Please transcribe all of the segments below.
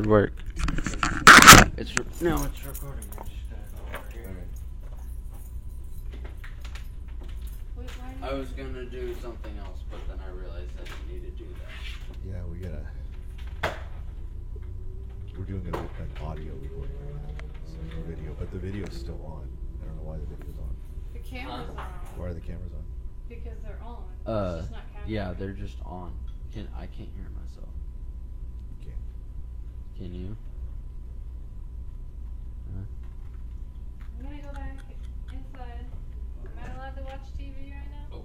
should work. It's no, it's recording. I just gotta go over here. Wait, why I was gonna do something else, but then I realized I didn't need to do that. Yeah, we're doing an audio recording right now. So no video, but the video's still on. I don't know why the video's on. the cameras are on? Why are the cameras on? Because they're on. It's just not counting. Yeah, they're just on. I can't hear myself. You can't. Can you? I'm gonna go back inside. Am I allowed to watch TV right now? Oh.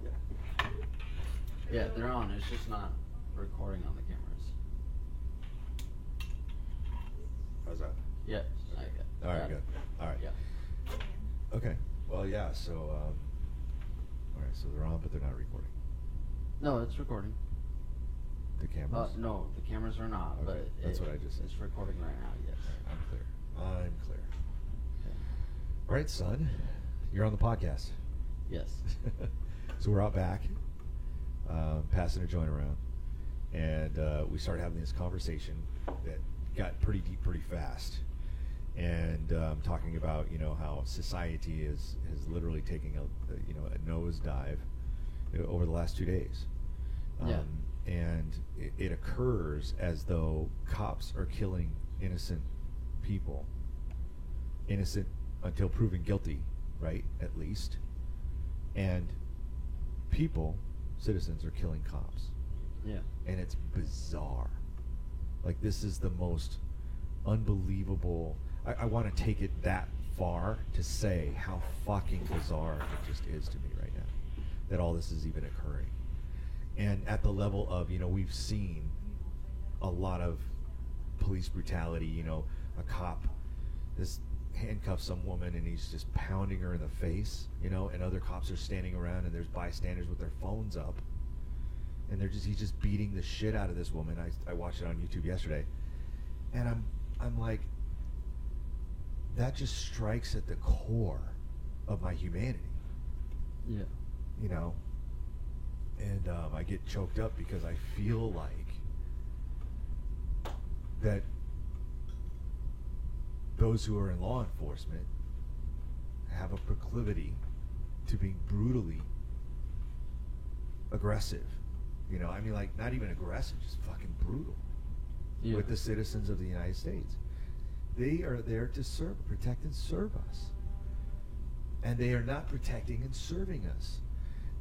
Yeah. Yeah, they're on. It's just not recording on the cameras. How's that? Yes. I get. All right, good. All right. Yeah. Okay. Well, yeah. So, all right. So they're on, but they're not recording. No, it's recording. The cameras. No, the cameras are not. Okay, But that's what I just said. It's recording right now. Yes. I'm clear. I'm clear. Okay. All right, son. You're on the podcast. Yes. So we're out back, passing a joint around, and we started having this conversation that got pretty deep pretty fast, and talking about how society is literally taking a nosedive over the last 2 days. Yeah. And it occurs as though cops are killing innocent people, innocent until proven guilty, right? At least. And citizens are killing cops. Yeah. And it's bizarre. Like, this is the most unbelievable. I want to take it that far to say how fucking bizarre it just is to me right now that all this is even occurring. And at the level of, we've seen a lot of police brutality. A cop handcuffs some woman and he's just pounding her in the face, and other cops are standing around and there's bystanders with their phones up, and he's just beating the shit out of this woman. I watched it on YouTube yesterday, and I'm like, that just strikes at the core of my humanity. Yeah. And I get choked up because I feel like that those who are in law enforcement have a proclivity to being brutally aggressive. Like, not even aggressive, just fucking brutal with the citizens of the United States. They are there to protect and serve us. And they are not protecting and serving us.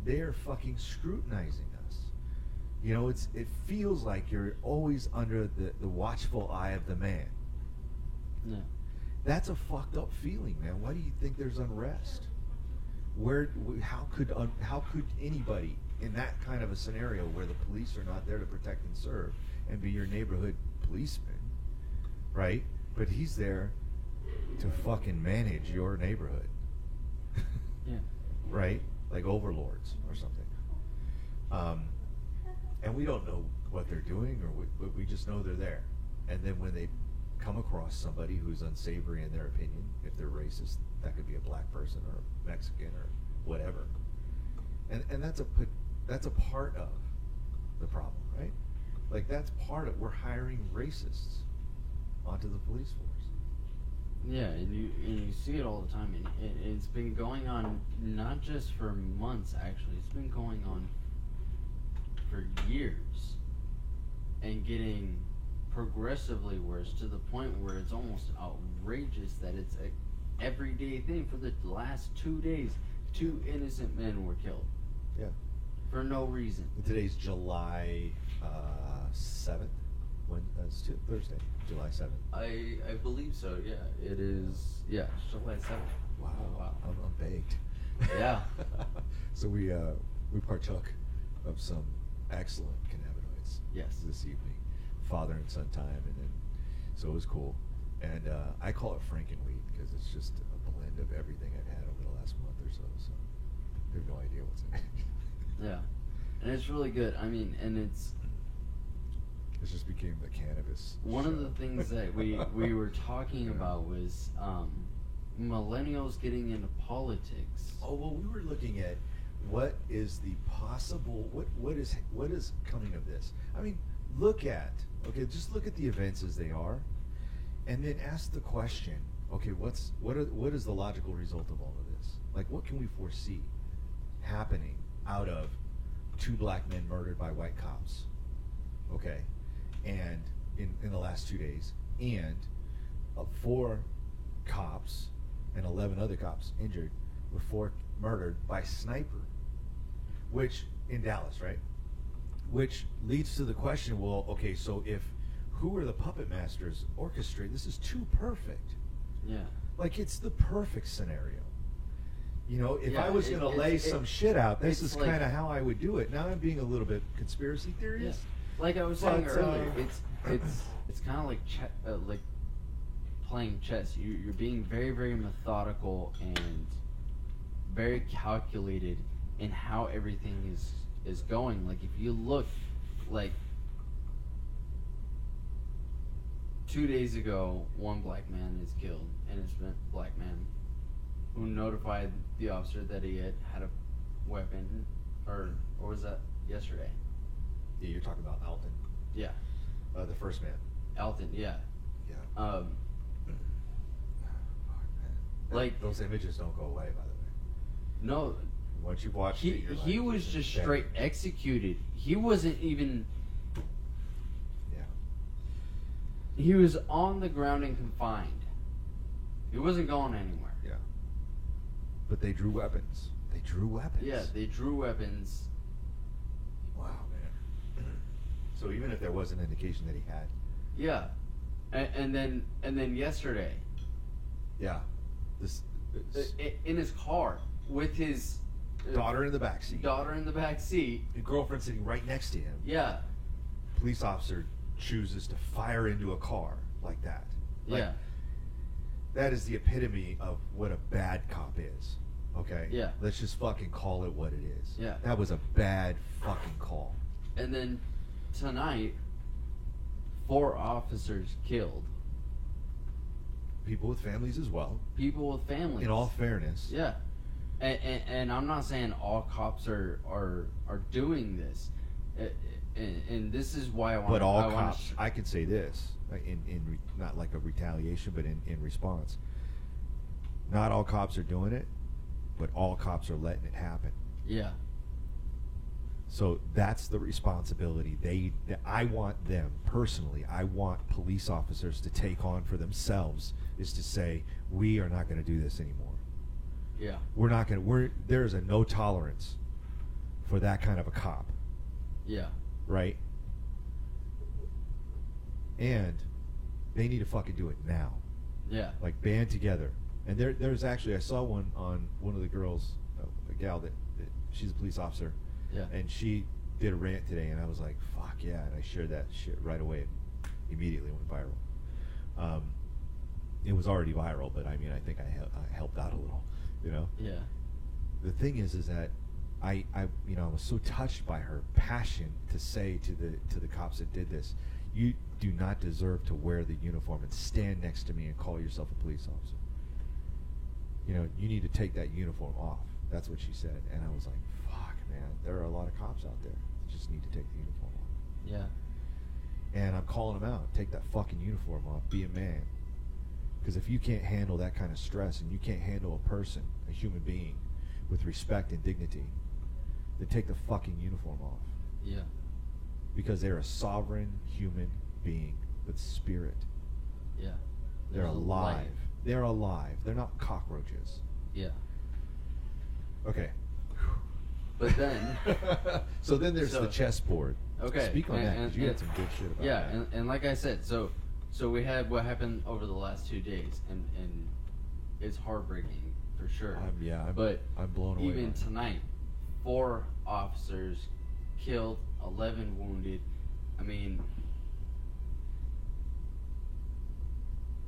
They are fucking scrutinizing us. It feels like you're always under the watchful eye of the man. Yeah. That's a fucked up feeling, man. Why do you think there's unrest? How could anybody in that kind of a scenario where the police are not there to protect and serve and be your neighborhood policeman, right? But he's there to fucking manage your neighborhood. Yeah. Right? Like overlords or something. And we don't know what they're doing, but we just know they're there. And then when they come across somebody who's unsavory in their opinion, if they're racist, that could be a black person or a Mexican or whatever. And that's a part of the problem, right? Like, that's part of, we're hiring racists onto the police force. Yeah, and you see it all the time, and it's been going on not just for months, actually. It's been going on for years, and getting progressively worse to the point where it's almost outrageous that it's an everyday thing. For the last 2 days, 2 innocent men were killed. Yeah. For no reason. Today's July 7th. When it's Thursday, July 7th. I believe so. Yeah, it is. Yeah, it's July 7th. Wow. Oh, wow. I'm baked. Yeah. So we partook of some excellent cannabinoids. Yes. This evening, father and son time, and then so it was cool. And I call it Frankenweed because it's just a blend of everything I've had over the last month or so. So I have no idea what's in it. Yeah, and it's really good. I mean, and it just became the cannabis. One of the things that we were talking about was millennials getting into politics. Oh, well, we were looking at what is the possible, what is coming of this. I mean, just look at the events as they are, and then ask the question, okay, what is the logical result of all of this? Like, what can we foresee happening out of 2 black men murdered by white cops, okay, and in the last 2 days, and 4 cops and 11 other cops injured, with 4 murdered by sniper, which in Dallas, right? Which leads to the question, well, okay, so who are the puppet masters orchestrating? This is too perfect. Yeah. Like, it's the perfect scenario. You know, if Yeah, I was going to lay some shit out, this is like, kind of how I would do it. Now I'm being a little bit conspiracy Yeah. theorist. Like I was saying But, earlier, it's kind of like playing chess. You're being very, very methodical and very calculated in how everything is going. Like, if you look, like 2 days ago, 1 black man is killed, and it's been a black man who notified the officer that he had a weapon, or was that yesterday? Yeah, you're talking about Alton, Yeah, the first man. Alton. Yeah. Yeah. Um, Fuck, man. like- those images don't go away, by the way. no, Once you watch he it, you're he like, was this is just bad. straight executed. He wasn't even. Yeah. He was on the ground and confined. He wasn't going anywhere. Yeah. But they drew weapons. They drew weapons. Yeah, they drew weapons. Wow, man. So even if there was an indication that he had. Yeah, and then yesterday, Yeah. This in his car with his daughter in the backseat. daughter in the back seat. The girlfriend sitting right next to him. Yeah, Police officer chooses to fire into a car like that. Like, yeah, that is the epitome of what a bad cop is. Okay? Yeah. Let's just fucking call it what it is. Yeah. That was a bad fucking call. and then tonight, 4 officers killed. People with families as well. People with families. In all fairness. Yeah, and I'm not saying all cops are doing this, and this is why I want. But all cops, I could say this, not like a retaliation, but in response. Not all cops are doing it, but all cops are letting it happen. Yeah, So that's the responsibility I want them personally. I want police officers to take on for themselves, is to say, we are not going to do this anymore. yeah, We're not going to. There is a no tolerance for that kind of a cop, yeah, right? And they need to fucking do it now. yeah, Like, band together. And there's actually, I saw one on one of the girls, a gal that she's a police officer, yeah, and she did a rant today, and I was like, fuck yeah, and I shared that shit right away. It immediately went viral. It was already viral, but I mean, I think I helped out a little, you know? yeah, The thing is that I was so touched by her passion to say to the cops that did this, you do not deserve to wear the uniform and stand next to me and call yourself a police officer. You know, you need to take that uniform off. That's what she said. And I was like, fuck, man, there are a lot of cops out there that just need to take the uniform off. yeah, And I'm calling them out. Take that fucking uniform off. Be a man. Because if you can't handle that kind of stress and you can't handle a person, a human being, with respect and dignity, then take the fucking uniform off. yeah, Because they're a sovereign human being with spirit. yeah. They're There's a alive. life. They're alive. They're not cockroaches. Yeah, Okay. but then. So then there's So- the chessboard. Okay, Speak on that, and- 'cause you had and- some good shit about Yeah, that. and like I said, so we had what happened over the last 2 days, and it's heartbreaking for sure. I'm blown away. Even by it. tonight, 4 officers killed, 11 wounded. I mean,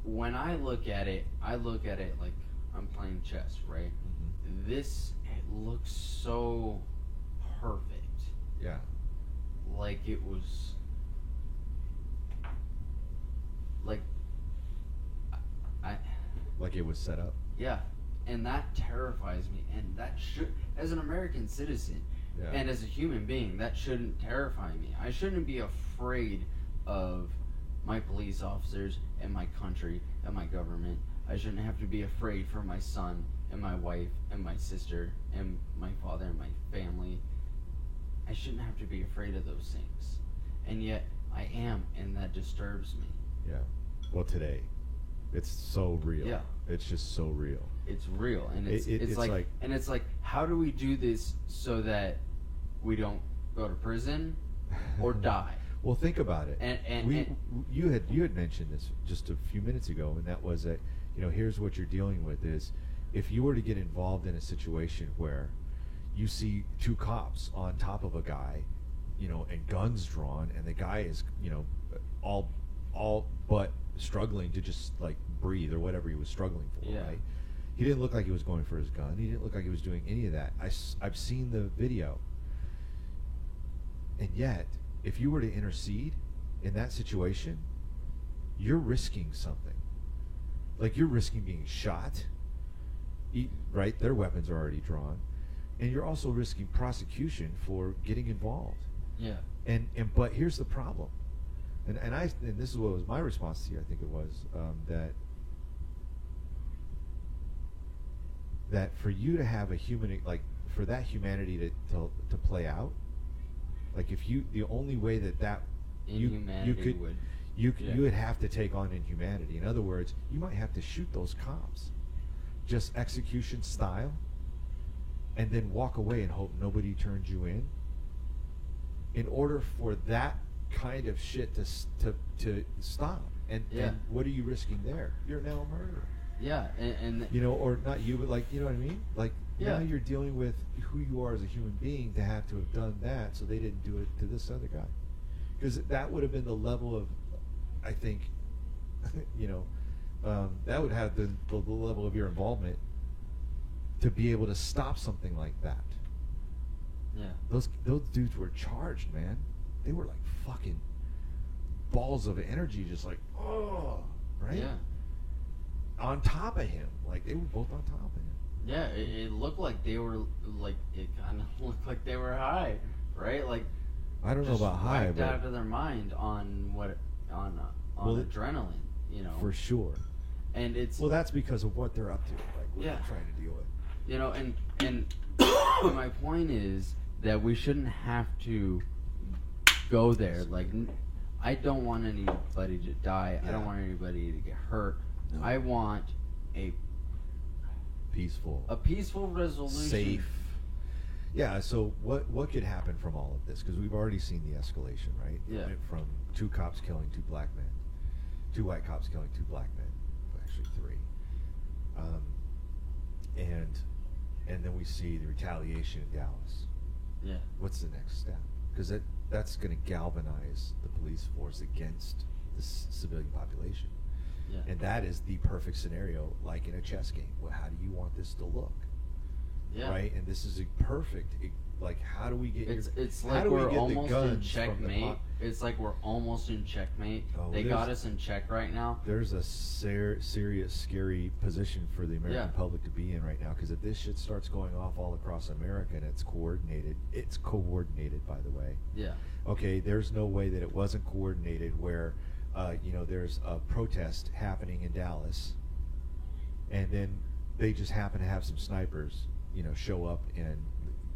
when I look at it like I'm playing chess, right? Mhm. This, it looks so perfect. Yeah. Like it was, like, I Like it was set up. yeah, and that terrifies me, and that should, as an American citizen, Yeah. And as a human being, that shouldn't terrify me. I shouldn't be afraid of my police officers and my country and my government. I shouldn't have to be afraid for my son and my wife and my sister and my father and my family. I shouldn't have to be afraid of those things. And yet I am, and that disturbs me. Yeah. Well, today, it's so real. Yeah. It's just so real. It's real, and It's it's like, like- and it's like, how do we do this so that we don't go to prison or die? Well, think about it. And you had mentioned this just a few minutes ago, and that was that, you know, here's what you're dealing with is if you were to get involved in a situation where you see two cops on top of a guy, you know, and guns drawn, and the guy is, you know, all but struggling to just like breathe or whatever he was struggling for, Yeah. right? He didn't look like he was going for his gun. He didn't look like he was doing any of that. I've seen the video. And yet, if you were to intercede in that situation, you're risking something. Like, you're risking being shot, right? Their weapons are already drawn. And you're also risking prosecution for getting involved. yeah, But here's the problem. And this is what was my response to you, I think it was, that for you to have a human, like, for that humanity to play out, like, if you, the only way that you inhumanity could, would. you Yeah. would have to take on inhumanity. In other words, you might have to shoot those cops, just execution style, and then walk away and hope nobody turns you in order for that kind of shit to stop. And what are you risking there? You're now a murderer. Yeah, and You know, or not you, but like, you know what I mean? Like, Yeah. now you're dealing with who you are as a human being to have to have done that, so they didn't do it to this other guy. Because that would have been the level of, I think, you know, that would have the level of your involvement to be able to stop something like that. yeah, Those dudes were charged, man. They were like fucking balls of energy, just like, oh, right? yeah, On top of him. Like, they were both on top of him. yeah. It looked like they were like, it kind of looked like they were high, right? Like, I don't know just about high, whacked out but of their mind on Well, adrenaline, you know. for sure. And it's Well, that's because of what they're up to. Like, what Yeah. they're trying to deal with. you know, and my point is that we shouldn't have to go there. Like, I don't want anybody to die. I don't Yeah. want anybody to get hurt. No. I want a Peaceful. peaceful resolution. Safe. Yeah, so what could happen from all of this? Because we've already seen the escalation, right? It Yeah. went from two cops killing two black men, two white cops killing two black men, actually three. And then we see the retaliation in Dallas. Yeah, What's the next step? Because that's going to galvanize the police force against the civilian population. yeah. And that is the perfect scenario, like in a chess game. Well, how do you want this to look? Yeah. Right? And this is a perfect, like, how do we get It's how like do we we're get the almost in guns from the checkmate. It's like we're almost in checkmate. Oh, They there's- got us in check right now. There's a serious, scary position for the American Yeah. public to be in right now, because if this shit starts going off all across America and it's coordinated, by the way. Yeah, Okay, there's no way that it wasn't coordinated where, you know, there's a protest happening in Dallas, and then they just happen to have some snipers, you know, show up and,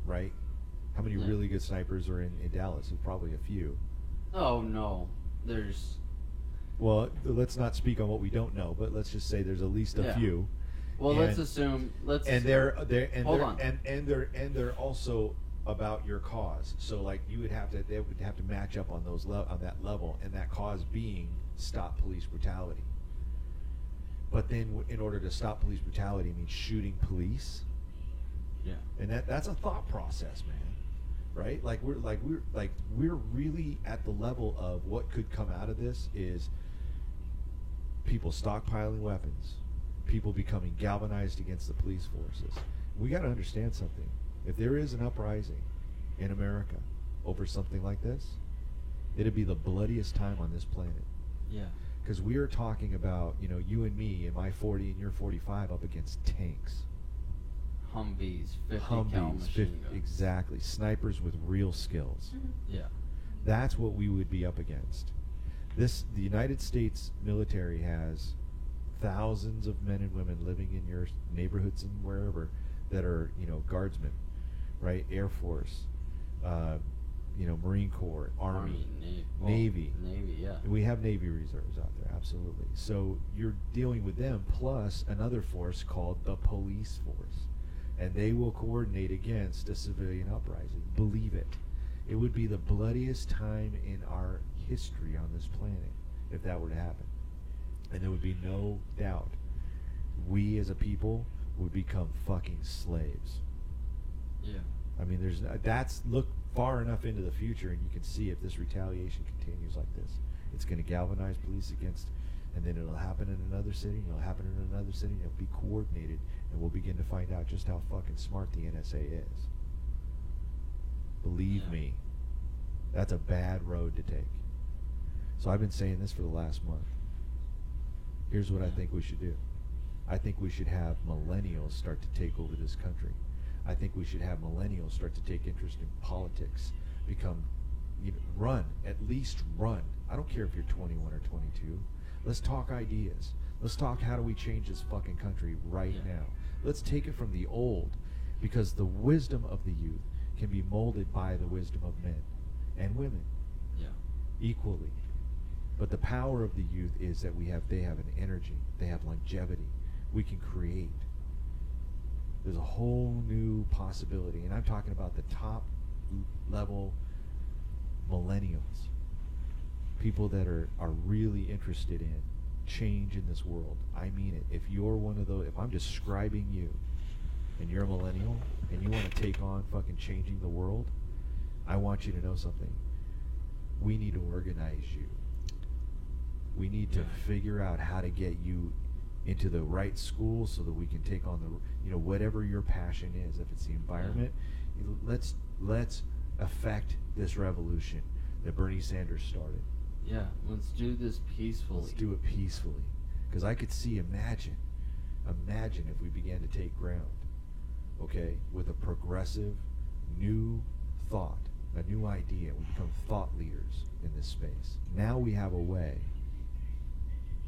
right? How many Yeah. really good snipers are in Dallas? There's probably a few. Oh no, there's Well, let's not speak on what we don't know, but let's just say there's at least a Yeah. few. well. Let's And- assume. Let's And they're Hold on. they're also about your cause. So like they would have to match up on on that level, and that cause being stop police brutality. But then in order to stop police brutality means shooting police, yeah, and that's a thought process, man. Right? Like we're really at the level of what could come out of this is people stockpiling weapons, people becoming galvanized against the police forces. We got to understand something. If there is an uprising in America over something like this, it'd be the bloodiest time on this planet. yeah, Because we are talking about, you know, you and me and my 40 and your 45 up against tanks. Humvees, 50 cal Humvees, machine guns. exactly. Snipers with real skills. Yeah. That's what we would be up against. The United States military has thousands of men and women living in your neighborhoods and wherever that are, guardsmen, right? Air Force, Marine Corps, Army, Navy. Navy, yeah. We have Navy reserves out there, absolutely. So you're dealing with them plus another force called the police force. And they will coordinate against a civilian uprising. Believe it. It would be the bloodiest time in our history on this planet if that were to happen. And there would be no doubt we as a people would become fucking slaves. Yeah. I mean, look far enough into the future and you can see if this retaliation continues like this. It's going to galvanize police against, and then it'll happen in another city, and it'll happen in another city, and it'll be coordinated, and we'll begin to find out just how fucking smart the NSA is. Believe me, that's a bad road to take. So I've been saying this for the last month. Here's what I think we should do. I think we should have millennials start to take over this country. I think we should have millennials start to take interest in politics, at least run. I don't care if you're 21 or 22. Let's talk ideas. Let's talk how do we change this fucking country right now. Let's take it from the old, because the wisdom of the youth can be molded by the wisdom of men and women equally. But the power of the youth is that they have an energy, they have longevity. We can create. There's a whole new possibility, and I'm talking about the top level millennials, people that are really interested in change in this world. I mean it. If you're one of those, if I'm describing you, and you're a millennial, and you want to take on fucking changing the world, I want you to know something. We need to organize you. We need to figure out how to get you into the right school so that we can take on whatever your passion is. If it's the environment, let's affect this revolution that Bernie Sanders started. Yeah, let's do this peacefully. Let's do it peacefully. Because I could see, imagine if we began to take ground, okay, with a progressive, new thought, a new idea. We become thought leaders in this space. Now we have a way,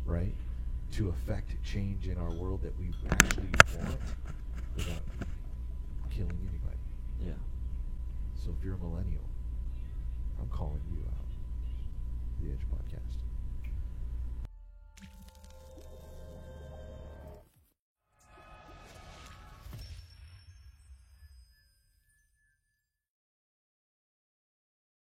right, to affect change in our world that we actually want without killing anybody. Yeah. So if you're a millennial, I'm calling you out. The Edge Podcast.